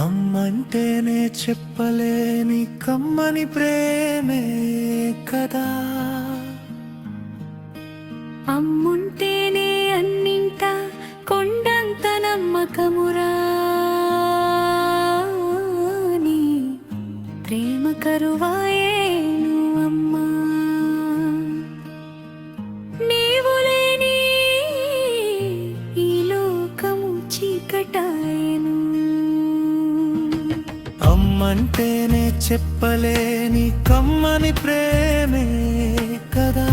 అమ్మంటేనే చెప్పలేని కమ్మని ప్రేమే కదా. అమ్ముంటేనే అన్నింట కొండంత నమ్మకమురా, నీ ప్రేమ కరువాయేను అమ్మా. నీవు లేని ఈ లోకము చీకటాయేను. అమ్మంటేనే చెప్పలేని కమ్మని ప్రేమే కదా.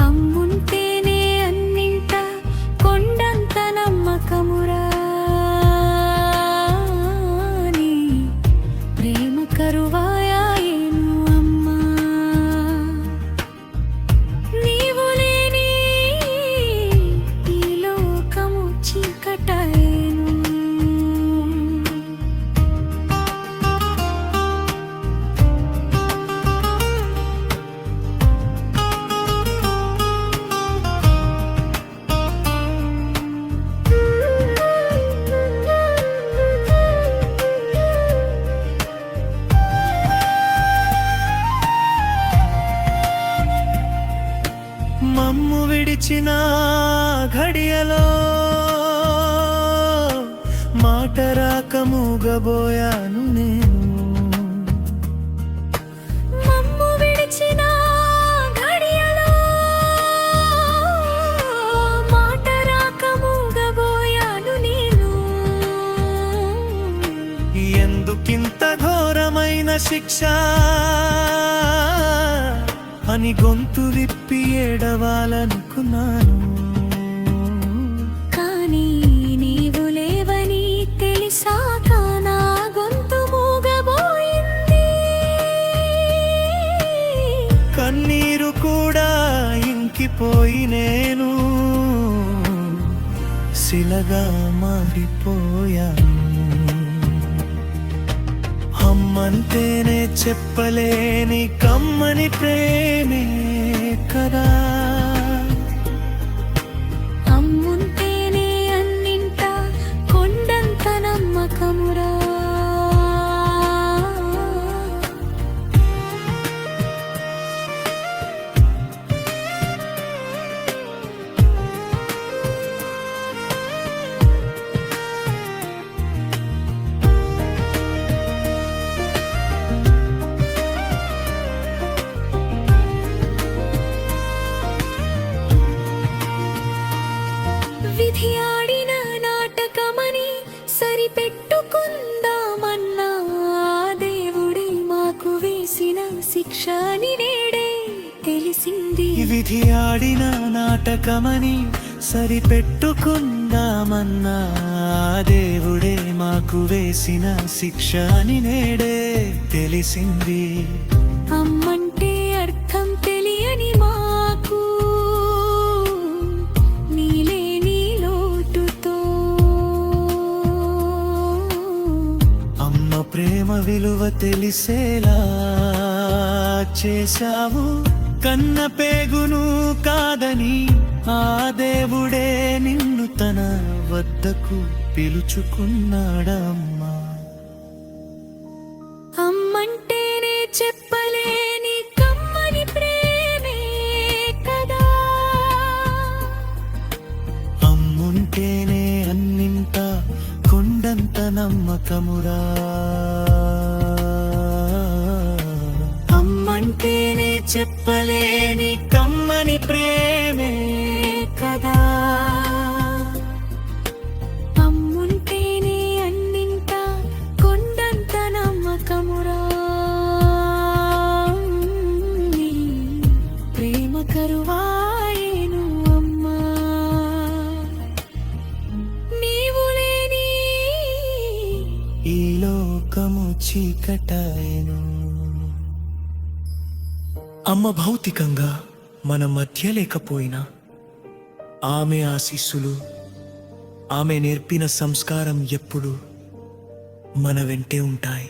అమ్ముంటేనే అన్నింట కొండంత నమ్మకమురా, నీ ప్రేమ కరువాయేను అమ్మా. నీవు లేని ఈ లోకము చీకటాయేను. మమ్ము విడిచిన ఘడియలో మాట రాక మూగబోయాను నేను. మమ్ము విడిచిన ఘడియలో మాట రాక మూగబోయాను నేను. ఎందుకింత ఘోరమైన శిక్ష అని గొంతు విప్పి ఏడవాలనుకున్నాను. కానీ నీవు లేవని తెలిసాక నా గొంతు మూగబోయింది. కన్నీరు కూడా ఇంకిపోయి నేను శిలగా మారిపోయాను. అమ్మంటేనే చెప్పలేని కమ్మని ప్రేమే కదా. అమ్ముంటేనే అన్నింట కొండంత నమ్మకమురా, విధి ఆడిన నాటకమని సరిపెట్టుకుందామన్నా దేవుడే మాకు వేసిన శిక్ష అని నేడే తెలిసింది. విధి ఆడిన నాటకమని సరిపెట్టుకుందామన్నా దేవుడే మాకు వేసిన శిక్ష అని నేడే తెలిసింది. అమ్మంటే అర్థం తెలియని మాకు నీలేని లోటుతో అమ్మ ప్రేమ విలువ తెలిసేలా చేశావు. కన్న పేగును కాదని ఆ దేవుడే నిన్ను తన వద్దకు పిలుచుకున్నాడమ్మా. అమ్మంటేనే చెప్పలేని కమ్మని ప్రేమే కదా. అమ్ముంటేనే అన్నింట కొండంత నమ్మకమురా. అమ్మంటేనే చెప్పలేని కమ్మని ప్రేమే కదా. అమ్ముంటేనే అన్నింట కొండంత నమ్మకమురా, నీ ప్రేమ కరువాయేను అమ్మా. నీవు లేని ఈ లోకము చీకటాయను. అమ్మ భౌతికంగా మన మధ్య లేకపోయినా ఆమె ఆశీస్సులు, ఆమె నేర్పిన సంస్కారం ఎప్పుడు మన వెంటే ఉంటాయి.